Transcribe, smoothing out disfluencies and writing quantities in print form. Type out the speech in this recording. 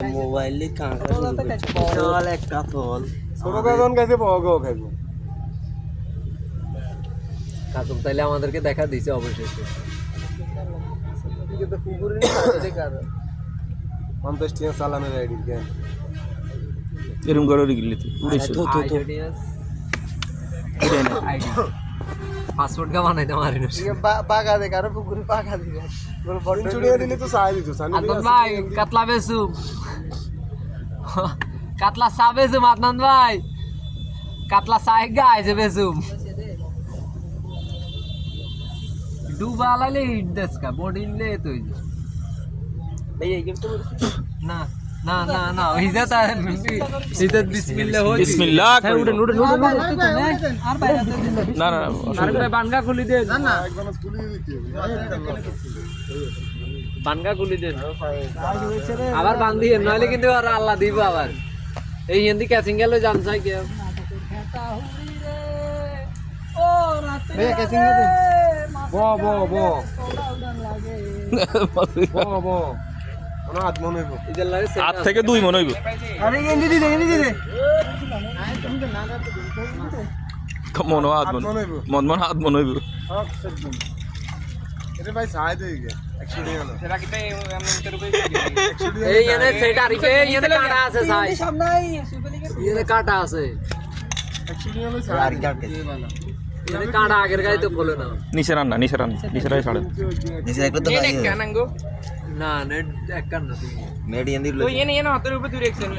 মোবাইলে কাঁকা বিশাল এক কাতল ছোট কাতল খাইতে বড় খাইব কাতল তাইলে আমাদেরকে দেখা দিয়েছে অবশেষে। কিন্তু পুকুরে কার 50 টাকা চালানের আইডি কেন এরকম করে গেলি তুই উড়েছ আইডি পাসপোর্ট কা বানাইতে পারি না। পাকা দে কারো পুকুরে পাকা দিবে বড় চুড়িয়ে দিলে তো চাই দিত আদনান ভাই কাতলা বেসু কাতলা সা বেসুম আদনান ভাই কাতলা সাইগা আইছে বেসুম ডুবা লাইলে হিট দেসকা বডি লে তুই ভাই এই গেমটা না না না না ইজ্জত ইজ্জত বিসমিল্লাহ হই বিসমিল্লাহ হ্যাঁ উঠেন উঠেন উঠেন আর বাইরে না না আর করে বানগা খুলি দেন না একবার খুলে দিতে বানগা খুলি দেন আবার বান দিয়ে নইলে কিন্তু আর আল্লাহ দিব আবার এই হিন্দি ক্যাচিং গেল জান চাই কি ও রাতে ভাই ক্যাচিং দে বো ওনা হাত মনে হইব ইদার লাগে হাত থেকে 2 মন হইব আরে এন্দি দি দে মন হাত মন মন হাত মন হইব এটা ভাই চাই দেই গে 100 টাকা না সেটা কিতে এই এনে সেটা রিকে এনে কাটা আছে ভাই সামনাই সুপলিকে এনে কাটা আছে 100 টাকা চাই আর কাট এনে কাটা আগের গায়ে তো বলে না নিচে রান্না নিচে ছাড়ে নিচে একটা তো ভাই না নেট এক কান না মেডি এন্দি तो ये नहीं है ना हाथों ऊपर तू रिएक्शन